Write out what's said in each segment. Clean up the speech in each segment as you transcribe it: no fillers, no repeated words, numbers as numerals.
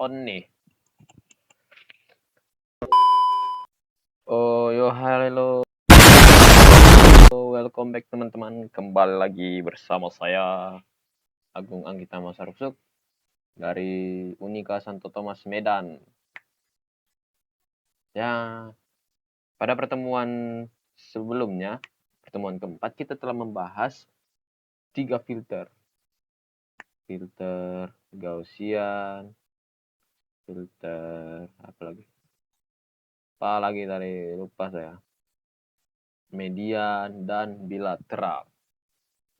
on nih. Oh, yo halo. Welcome back teman-teman. Kembali lagi bersama saya Agung Anggita Masaruksuk dari Unika Santo Thomas Medan. Ya, pada pertemuan sebelumnya, pertemuan keempat kita telah membahas 3 filter. Filter Gaussian, filter apa lagi? Apa lagi tadi lupa saya. Median dan bilateral.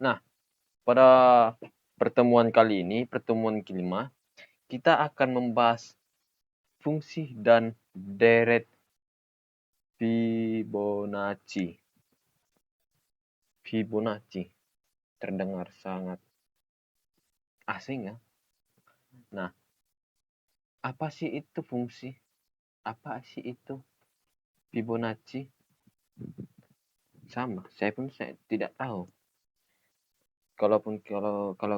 Nah, pada pertemuan kali ini, pertemuan kelima, kita akan membahas fungsi dan deret Fibonacci. Fibonacci terdengar sangat asing ya. Nah, apa sih itu fungsi? Apa sih itu Fibonacci? Sama, saya tidak tahu. Kalau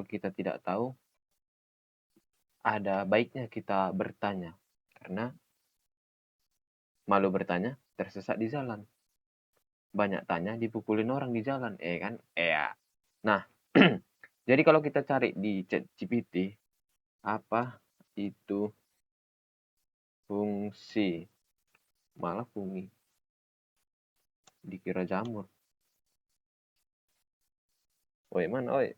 kita tidak tahu, ada baiknya kita bertanya. Karena malu bertanya, tersesat di jalan. Banyak tanya, dipukulin orang di jalan. Kan? Ya. Nah, jadi kalau kita cari di ChatGPT, apa itu fungsi? Malah fungi. Dikira jamur. Oi, mana? Oi.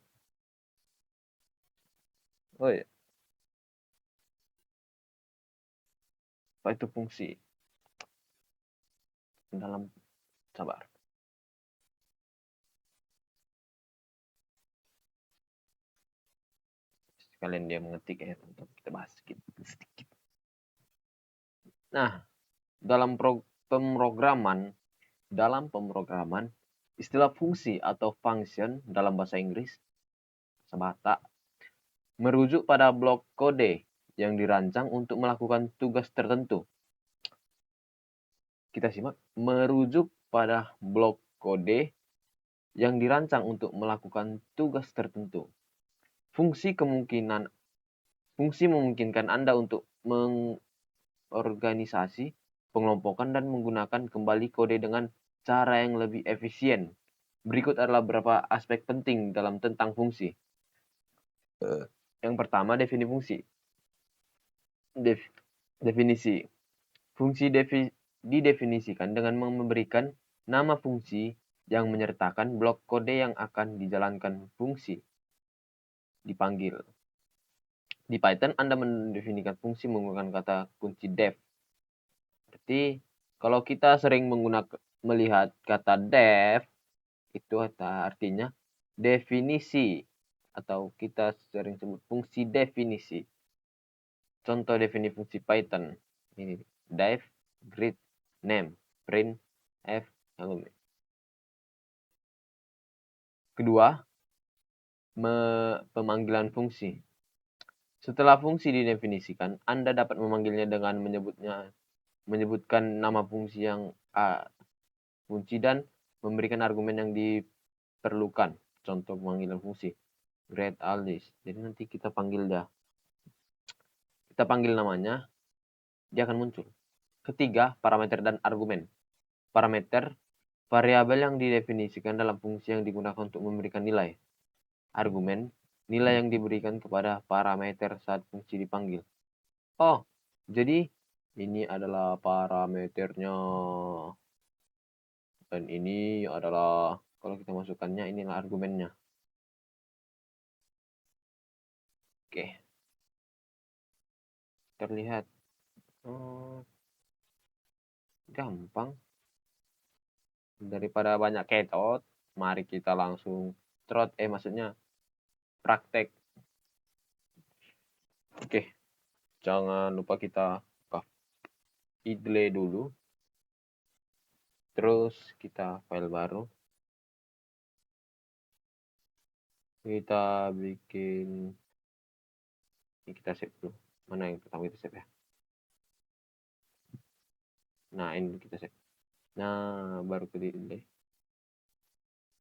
Oi. Apa itu fungsi? Dalam sabar. Sekalian dia mengetik ya, untuk kita bahas sedikit. Nah, dalam pemrograman, istilah fungsi atau function dalam bahasa Inggris, bahasa Batak, merujuk pada blok kode yang dirancang untuk melakukan tugas tertentu. Kita simak, merujuk pada blok kode yang dirancang untuk melakukan tugas tertentu. Fungsi memungkinkan Anda untuk mengorganisasi, pengelompokan, dan menggunakan kembali kode dengan cara yang lebih efisien. Berikut adalah beberapa aspek penting tentang fungsi. Yang pertama, definisi fungsi. Definisi. Fungsi didefinisikan dengan memberikan nama fungsi yang menyertakan blok kode yang akan dijalankan fungsi dipanggil. Di Python, Anda mendefinisikan fungsi menggunakan kata kunci def. Berarti kalau kita sering melihat kata def, itu artinya definisi. Atau kita sering sebut fungsi definisi. Contoh definisi fungsi Python. Ini def, greet, name, print, f, element. Kedua, pemanggilan fungsi. Setelah fungsi didefinisikan, Anda dapat memanggilnya dengan menyebutkan nama fungsi yang kunci dan memberikan argumen yang diperlukan. Contoh pemanggilan fungsi. Great Alice. Jadi nanti kita panggil dia. Kita panggil namanya, dia akan muncul. Ketiga, parameter dan argumen. Parameter, variabel yang didefinisikan dalam fungsi yang digunakan untuk memberikan nilai. Argumen, nilai yang diberikan kepada parameter saat fungsi dipanggil. Oh, jadi ini adalah parameternya. Dan ini adalah, kalau kita masukkannya, inilah argumennya. Oke. Terlihat. Gampang. Daripada banyak ketot, mari kita langsung maksudnya praktek. Oke. Jangan lupa kita buka idle dulu. Terus kita file baru. Kita bikin, ini kita save dulu. Mana yang pertama kita save ya? Nah, ini kita save. Nah, baru ke idle.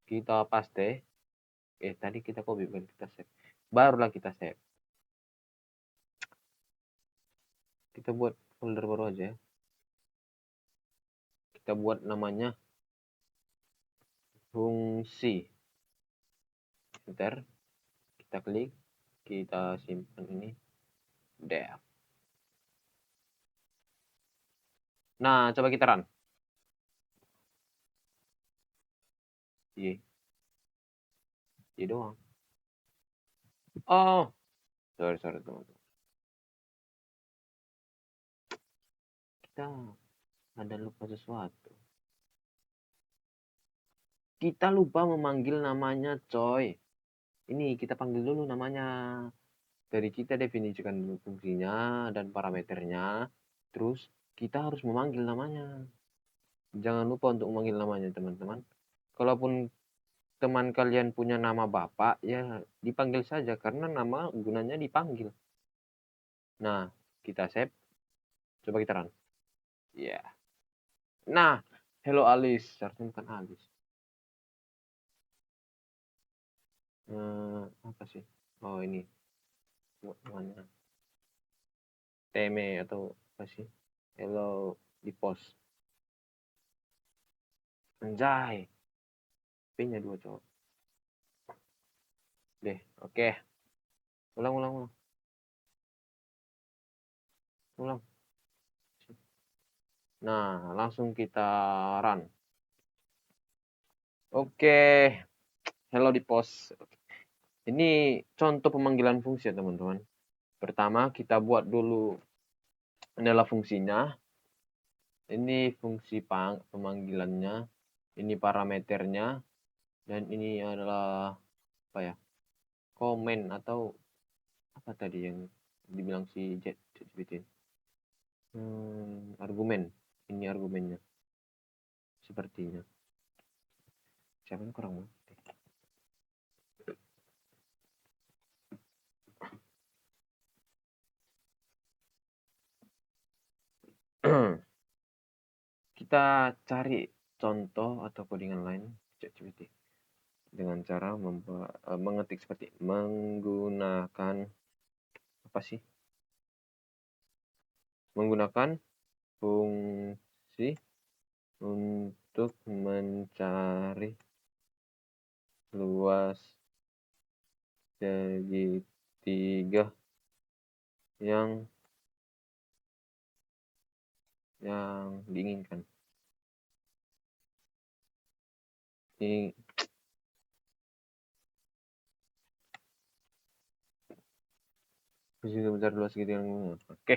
Kita paste. Tadi kita copy, bukan kita save. Barulah kita save. Kita buat folder baru aja ya. Kita buat namanya fungsi. Enter, kita klik, kita simpan ini. Dev. Nah, coba kita run. Iya. Iya doang. Oh, sorry teman-teman. Kita ada lupa sesuatu. Kita lupa memanggil namanya, coy. Ini kita panggil dulu namanya. Dari kita definisikan dulu fungsinya dan parameternya. Terus kita harus memanggil namanya. Jangan lupa untuk memanggil namanya, teman-teman. Kalaupun teman kalian punya nama bapak, ya dipanggil saja. Karena nama gunanya dipanggil. Nah, kita save. Coba kita run. Ya. Yeah. Nah, hello Alice. Seharusnya bukan Alice. Apa sih? Oh, ini. Namanya. Teme atau apa sih? Hello di post. Anjay. P-nya 2 cowok. Deh, oke. Ulang. Nah, langsung kita run. Oke. Hello di post. Ini contoh pemanggilan fungsi ya, teman-teman. Pertama, kita buat dulu adalah fungsinya. Ini fungsi pemanggilannya. Ini parameternya. Dan ini adalah apa ya? Komen atau apa tadi yang dibilang si ChatGPT? Argumen. Ini argumennya. Sepertinya. Siapa yang kurang mau? Kita cari contoh atau codingan lain ChatGPT dengan cara mengetik seperti menggunakan apa sih? Menggunakan fungsi untuk mencari luas segitiga yang diinginkan. Fungsi mencari luas segitiga yang oke.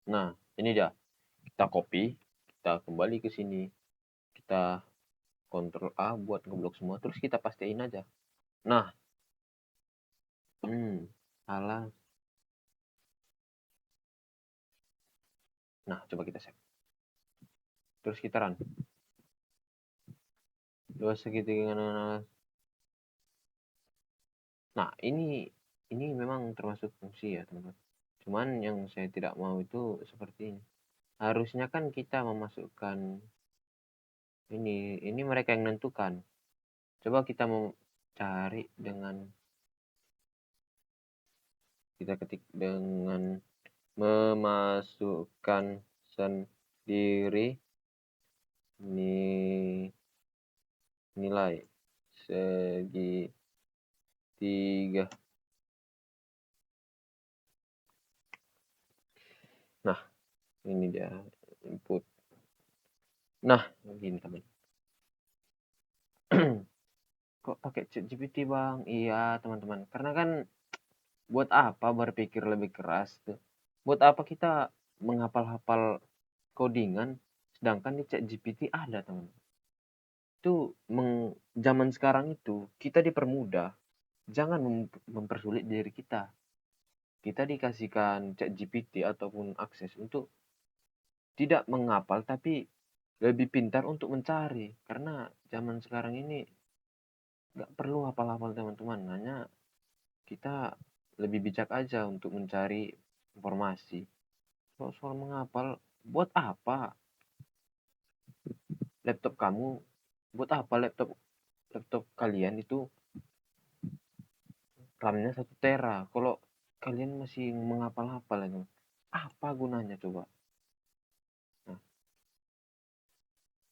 Nah, ini dia. Kita copy, kita kembali ke sini. Kita Ctrl A buat ngeblok semua, terus kita pastiin aja. Nah, salah. Nah, coba kita save. Terus kita run. Luas segitiga. Nah, ini memang termasuk fungsi ya, teman-teman. Cuman yang saya tidak mau itu seperti ini. Harusnya kan kita memasukkan ini mereka yang menentukan. Coba kita mau cari dengan kita ketik dengan memasukkan sendiri nilai segitiga. Nah, ini dia input. Nah, begini teman. Kok pakai ChatGPT bang? Iya teman-teman. Karena kan buat apa berpikir lebih keras tuh? Buat apa kita menghafal-hafal codingan sedangkan di ChatGPT ada teman. Itu zaman sekarang itu kita dipermudah. Jangan mempersulit diri kita. Kita dikasihkan ChatGPT ataupun akses untuk tidak menghafal tapi lebih pintar untuk mencari. Karena zaman sekarang ini nggak perlu hafal-hafal teman-teman. Hanya kita lebih bijak aja untuk mencari informasi. Soal menghafal, buat apa laptop kamu? Buat apa laptop kalian itu RAM-nya 1 tera. Kalau kalian masih menghafal-hafal itu, apa gunanya coba? Nah,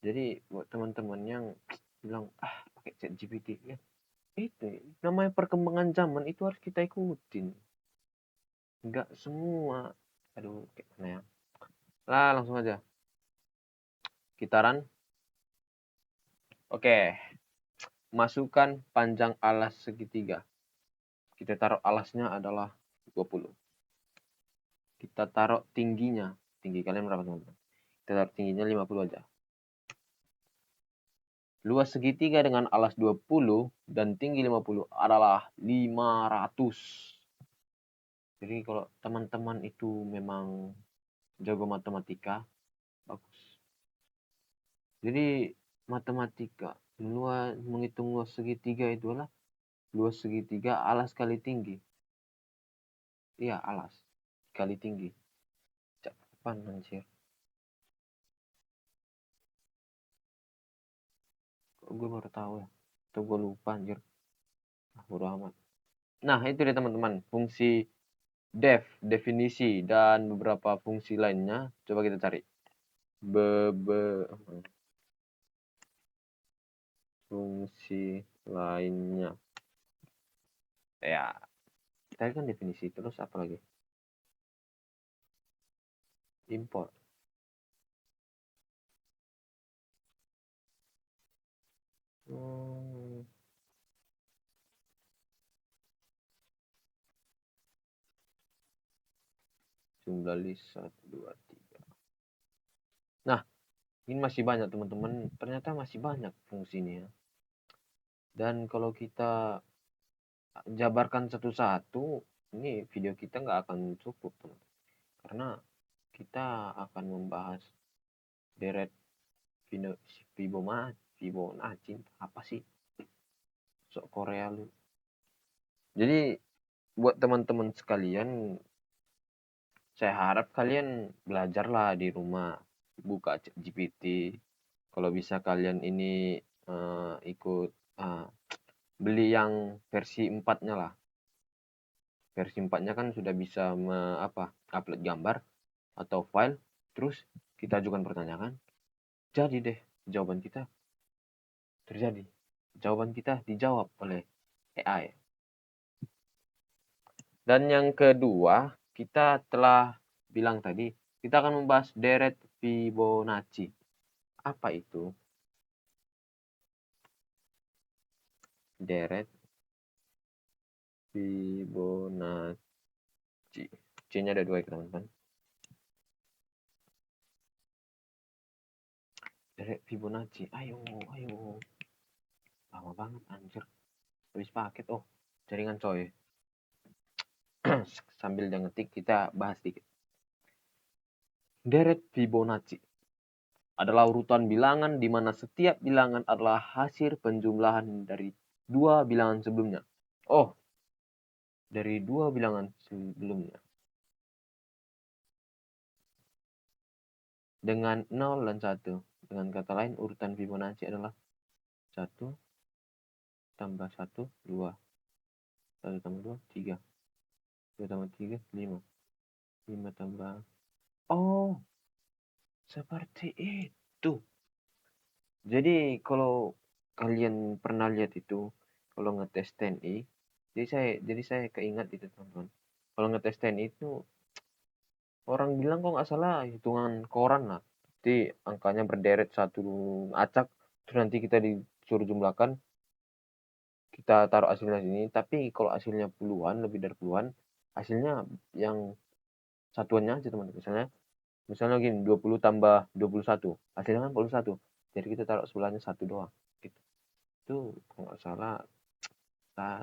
jadi buat teman-teman yang bilang, pakai ChatGPT ya, itu namanya perkembangan zaman itu harus kita ikutin. Enggak semua. Aduh, kayak mana ya? Lah, langsung aja. Kita run. Oke. Masukkan panjang alas segitiga. Kita taruh alasnya adalah 20. Kita taruh tingginya. Tinggi kalian berapa teman-teman? Kita taruh tingginya 50 aja. Luas segitiga dengan alas 20 dan tinggi 50 adalah 500. Jadi kalau teman-teman itu memang jago matematika, bagus. Jadi matematika, menghitung luas segitiga itu adalah luas segitiga alas kali tinggi. Iya, alas kali tinggi. Cakupan anjir. Kok gue baru tahu ya? Atau gue lupa anjir. Bodo amat. Nah, itu dia teman-teman. Fungsi definisi, dan beberapa fungsi lainnya. Coba kita cari. Fungsi lainnya. Ya, tadi kan definisi. Terus apa lagi? Import. Jumlah list 1, 2, 3. Nah, ini masih banyak teman-teman. Ternyata masih banyak fungsinya. Dan kalau kita jabarkan satu-satu, ini video kita nggak akan cukup, teman. Karena kita akan membahas deret Fibonacci. Apa sih? Sok Korea lu. Jadi buat teman-teman sekalian, saya harap kalian belajarlah di rumah, buka GPT. Kalau bisa kalian ini ikut beli yang versi 4-nya lah. Versi 4-nya kan sudah bisa upload gambar atau file, terus kita ajukan pertanyaan, jadi deh jawaban kita terjadi. Jawaban kita dijawab oleh AI. Dan yang kedua, kita telah bilang tadi, kita akan membahas deret Fibonacci. Apa itu? Deret Fibonacci. C-nya ada 2 ya teman-teman. Deret Fibonacci. Ayo. Lama banget anjir. Habis paket. Oh, jaringan coy. Sambil dia ngetik, kita bahas dikit. Deret Fibonacci adalah urutan bilangan di mana setiap bilangan adalah hasil penjumlahan dari 2 bilangan sebelumnya. Oh, dari 2 bilangan sebelumnya. Dengan 0 dan 1. Dengan kata lain, urutan Fibonacci adalah 1 tambah 1, 2. 1 tambah 2, 3. 2 tambah 3, 5. 5 tambah... Oh, seperti itu. Jadi kalau kalian pernah lihat itu, kalau ngetes TNI, jadi saya keingat itu teman-teman. Kalau ngetes TNI itu, orang bilang kok nggak salah hitungan koran lah. Jadi angkanya berderet satu acak, terus nanti kita disuruh jumlahkan, kita taruh hasilnya sini. Tapi kalau hasilnya puluhan, lebih dari puluhan, hasilnya yang satuannya aja teman-teman. Misalnya gini, 20 tambah 21, hasilnya kan 21. Jadi kita taruh sebelahnya 1 doang. Gitu. Itu kalau nggak salah,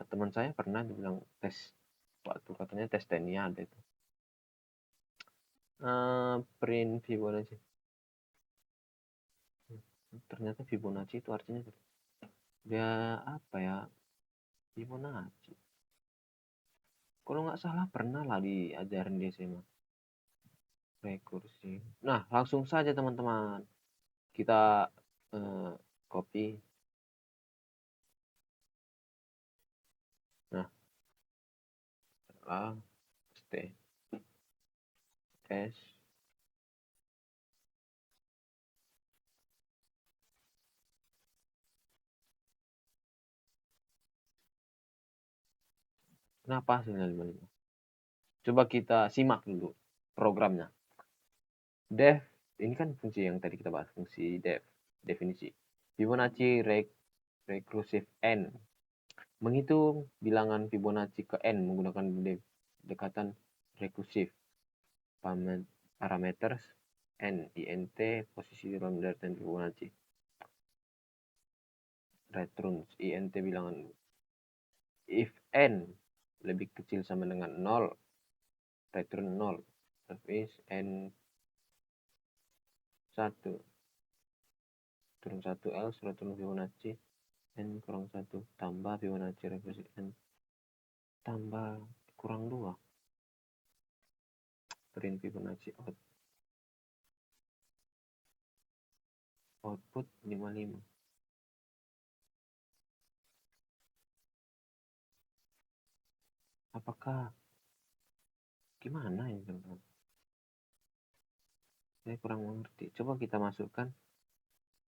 teman saya pernah dibilang tes, waktu katanya tes TNI ada itu. Print Fibonacci. Ternyata Fibonacci itu artinya dia apa ya? Fibonacci. Kalau nggak salah pernah lah diajarin di SMA. Rekursi. Nah, langsung saja teman-teman. Kita copy. Nah, A, T, S. Kenapa hasilnya 55? Coba kita simak dulu programnya. Def, ini kan fungsi yang tadi kita bahas, fungsi def, definisi. Fibonacci recursive n. Menghitung bilangan Fibonacci ke n menggunakan pendekatan rekursif. Parameters n, int, posisi dalam data Fibonacci. Returns, int bilangan. If n lebih kecil sama dengan 0, return 0. That is n 1. Turun 1 else return Fibonacci n kurang 1 tambah Fibonacci rekursif n tambah kurang 2. Print Fibonacci output 55. Apakah gimana ya teman-teman? Saya kurang mengerti. Coba kita masukkan,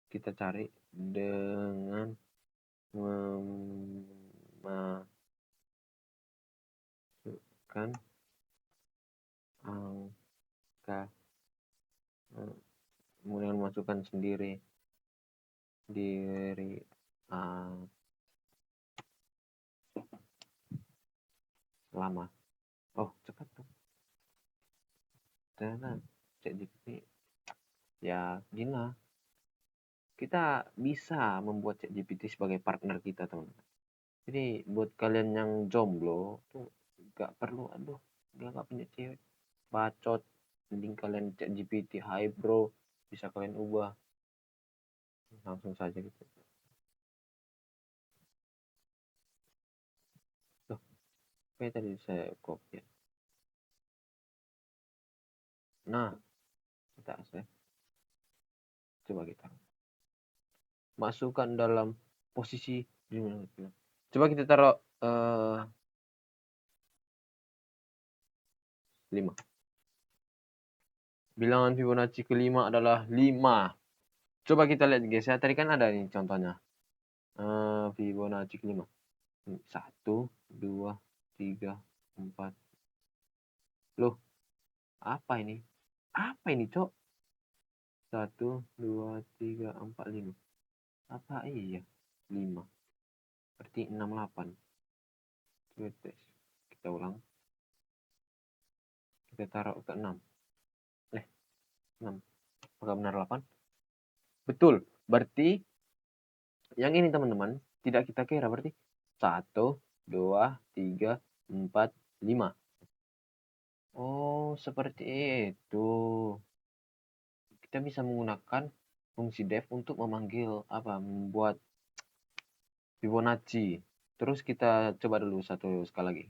kita cari dengan memasukkan angka, kemudian masukkan sendiri diri lama. Oh, cepat tuh. Ternyata ChatGPT ya gila. Kita bisa membuat ChatGPT sebagai partner kita, teman-teman. Jadi buat kalian yang jomblo tuh gak perlu, gak punya cewek, bacot, mending kalian ChatGPT, hi bro, bisa kalian ubah langsung saja gitu. Tuh, kayak tadi saya copy. Nah, kita save. Coba kita masukkan dalam posisi coba kita taruh 5. Bilangan Fibonacci kelima adalah 5. Coba kita lihat guys ya, tadi kan ada nih contohnya. Fibonacci kelima. 1, 2, 3, 4. Loh, apa ini? Apa ini, Cok? 1, 2, 3, 4, 5. Apa iya? 5. Berarti 6, 8. Kita ulang. Kita taruh ke 6. 6. Apakah benar 8? Betul. Berarti yang ini teman-teman tidak kita kira, berarti 1, 2, 3, 4, 5. Oh, seperti itu. Kita bisa menggunakan fungsi def untuk memanggil membuat Fibonacci. Terus kita coba dulu satu sekali lagi.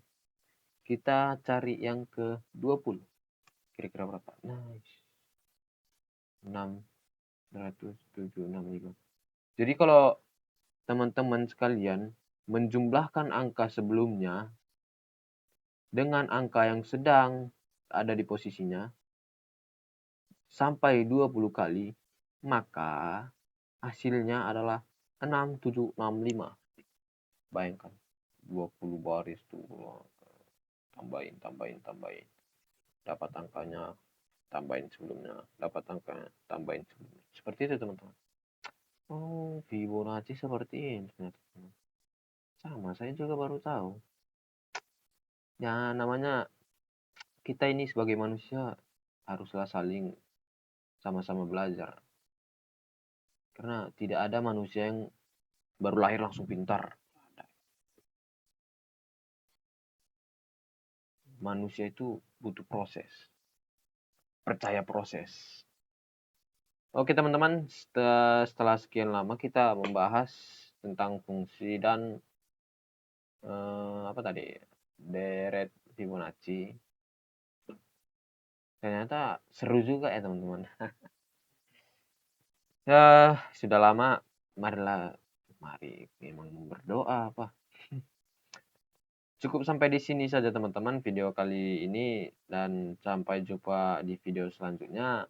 Kita cari yang ke 20. Kira-kira berapa? Nice. 675. Jadi kalau teman-teman sekalian menjumlahkan angka sebelumnya dengan angka yang sedang ada di posisinya sampai 20 kali, maka hasilnya adalah 6765. Bayangkan 20 baris tuh, tambahin. Dapat angkanya, tambahin sebelumnya. Dapat angkanya, tambahin sebelumnya. Seperti itu teman-teman. Oh, Fibonacci seperti ini ternyata. Sama, saya juga baru tahu. Ya, namanya kita ini sebagai manusia haruslah saling sama-sama belajar. Karena tidak ada manusia yang baru lahir langsung pintar. Manusia itu butuh proses. Percaya proses. Oke teman-teman, setelah sekian lama kita membahas tentang fungsi dan deret Fibonacci. Ternyata seru juga ya teman-teman. Ya, sudah lama, mari memang berdoa Cukup sampai di sini saja teman-teman video kali ini, dan sampai jumpa di video selanjutnya.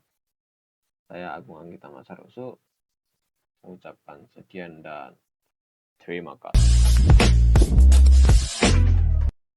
Saya Agung Anggita Masarusu, mengucapkan sekian dan terima kasih.